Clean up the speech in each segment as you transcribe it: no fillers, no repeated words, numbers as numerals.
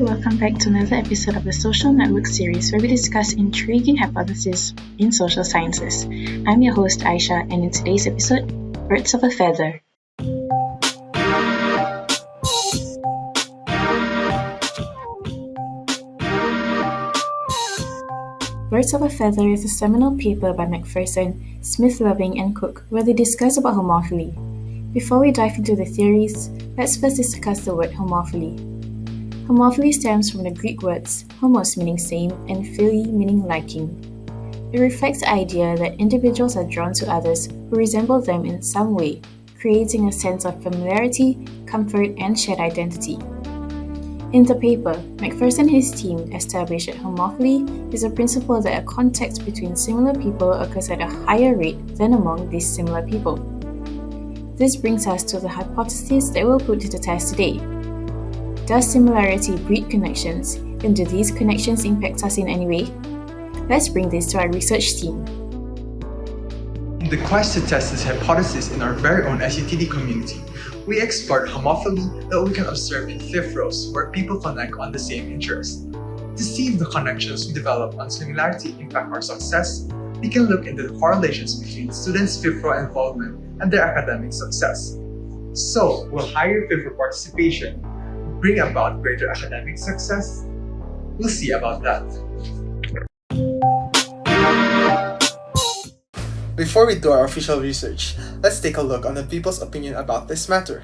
welcome back to another episode of the Social Network series where we discuss intriguing hypotheses in social sciences. I'm your host Aisha, and in today's episode, Birds of a Feather. Birds of a Feather is a seminal paper by Macpherson, Smith-Loving, and Cook where they discuss about homophily. Before we dive into the theories, let's first discuss the word homophily. Homophily stems from the Greek words homos meaning same and phili meaning liking. It reflects the idea that individuals are drawn to others who resemble them in some way, creating a sense of familiarity, comfort, and shared identity. In the paper, Macpherson and his team established that homophily is a principle that a contact between similar people occurs at a higher rate than among dissimilar people. This brings us to the hypothesis that we'll put to the test today. Does similarity breed connections, and do these connections impact us in any way? Let's bring this to our research team. In the quest to test this hypothesis in our very own SUTD community, we explored homophily that we can observe in Fifthrows, where people connect on the same interest. To see if the connections we develop on similarity impact our success, we can look into the correlations between students' fifthrow involvement and their academic success. So, will higher fifthrow participation bring about greater academic success? We'll see about that. Before we do our official research, let's take a look on the people's opinion about this matter.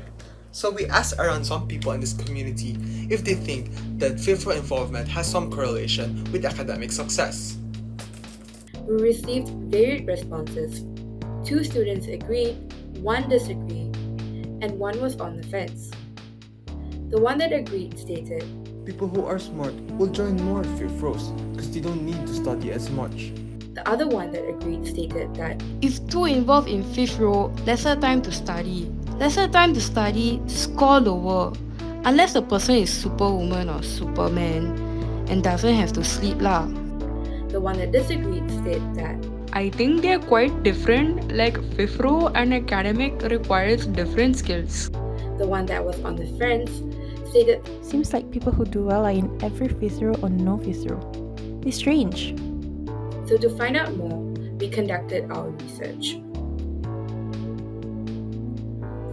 So we asked around some people in this community if they think that fifthrow involvement has some correlation with academic success. We received varied responses. 2 students agreed, 1 disagreed, and 1 was on the fence. The one that agreed stated, "People who are smart will join more fifthrows because they don't need to study as much." The other one that agreed stated that if 2 involved in fifthrow, lesser time to study. Lesser time to study, score lower. Unless the person is superwoman or superman and doesn't have to sleep lah. The one that disagreed stated that I think they're quite different, like fifthrow and academic requires different skills. The one that was on the fence stated, Seems like people who do well are in every fifthrow or no fifthrow. It's strange. So to find out more, we conducted our research.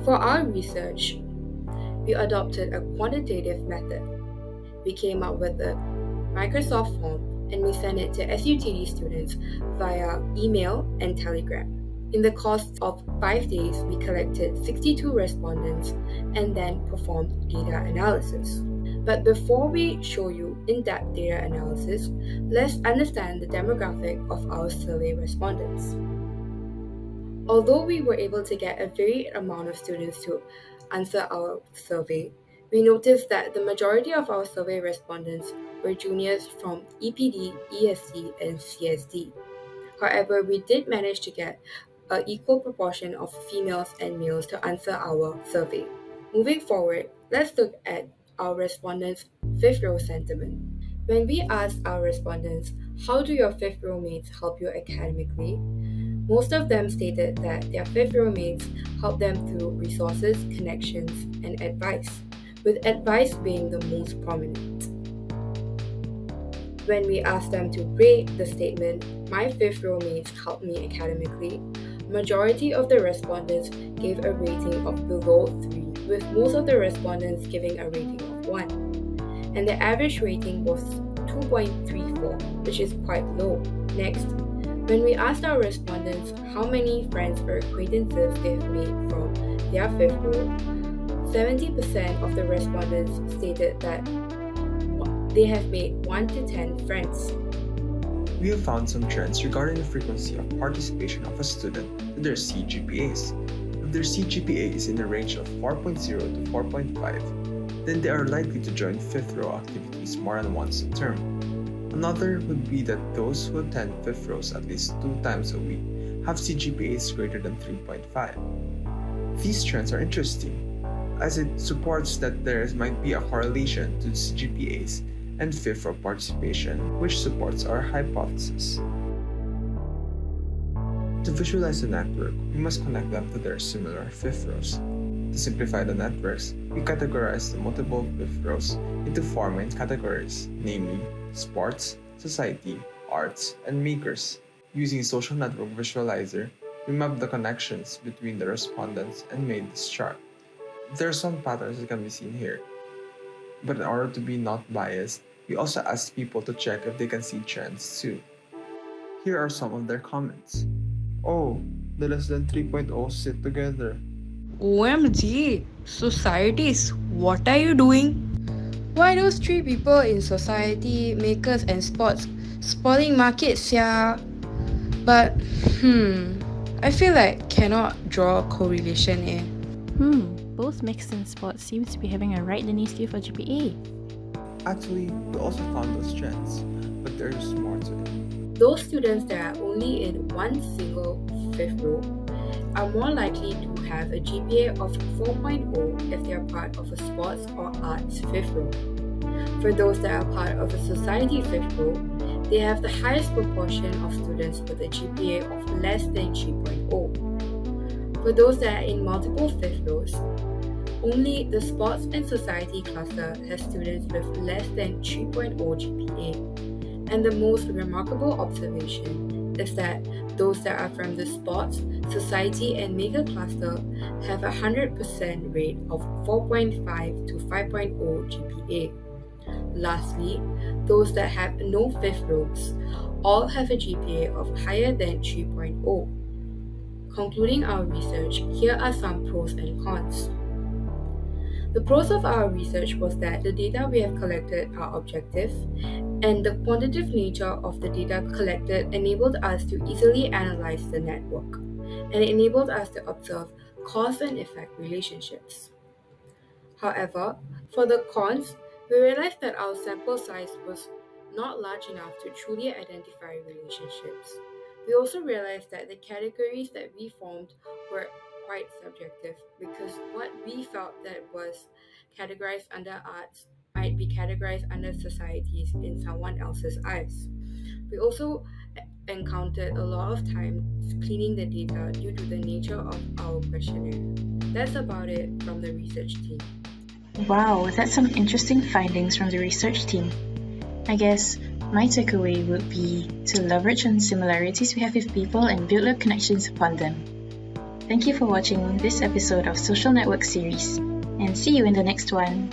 For our research, we adopted a quantitative method. We came up with a Microsoft form and we sent it to SUTD students via email and telegram. In the course of 5 days, we collected 62 respondents and then performed data analysis. But before we show you in-depth data analysis, let's understand the demographic of our survey respondents. Although we were able to get a varied amount of students to answer our survey, we noticed that the majority of our survey respondents were juniors from EPD, ESD, and CSD. However, we did manage to get an equal proportion of females and males to answer our survey. Moving forward, let's look at our respondents' fifthrow sentiment. When we asked our respondents, how do your fifthrow mates help you academically? Most of them stated that their fifthrow mates help them through resources, connections, and advice, with advice being the most prominent. When we asked them to rate the statement, my fifthrow mates help me academically, majority of the respondents gave a rating of below 3, with most of the respondents giving a rating of 1. And the average rating was 2.34, which is quite low. Next, when we asked our respondents how many friends or acquaintances they've made from their fifthrow, 70% of the respondents stated that they have made 1 to 10 friends. We have found some trends regarding the frequency of participation of a student with their CGPAs. If their CGPA is in the range of 4.0 to 4.5, then they are likely to join fifthrow activities more than once a term. Another would be that those who attend fifthrows at least 2 times a week have CGPAs greater than 3.5. These trends are interesting, as it supports that there might be a correlation to CGPAs and fifthrow participation, which supports our hypothesis. To visualize the network, we must connect them to their similar fifthrows. To simplify the networks, we categorize the multiple fifthrows into four main categories, namely sports, society, arts, and makers. Using social network visualizer, we map the connections between the respondents and made this chart. There are some patterns that can be seen here, but in order to be not biased, we also asked people to check if they can see trends too. Here are some of their comments. Oh, the less than 3.0 sit together. OMG, societies, what are you doing? Why those three people in society, makers and sports spoiling markets, yeah? But, I feel like cannot draw a correlation, eh? Both mixed and sports seems to be having a right linear skew for GPA. Actually, we also found those trends, but there's more to it. Those students that are only in one single fifth row are more likely to have a GPA of 4.0 if they are part of a sports or arts fifth row. For those that are part of a society fifth row, they have the highest proportion of students with a GPA of less than 3.0. For those that are in multiple fifth rows, only the sports and society cluster has students with less than 3.0 GPA. And the most remarkable observation is that those that are from the sports, society, and maker cluster have a 100% rate of 4.5 to 5.0 GPA. Lastly, those that have no fifth rows all have a GPA of higher than 3.0. Concluding our research, here are some pros and cons. The pros of our research was that the data we have collected are objective, and the quantitative nature of the data collected enabled us to easily analyze the network, and it enabled us to observe cause and effect relationships. However, for the cons, we realized that our sample size was not large enough to truly identify relationships. We also realized that the categories that we formed were quite subjective because what we felt that was categorized under arts might be categorized under societies in someone else's eyes. We also encountered a lot of time cleaning the data due to the nature of our questionnaire. That's about it from the research team. Wow, that's some interesting findings from the research team. I guess my takeaway would be to leverage on similarities we have with people and build up connections upon them. Thank you for watching this episode of Social Network series, and see you in the next one.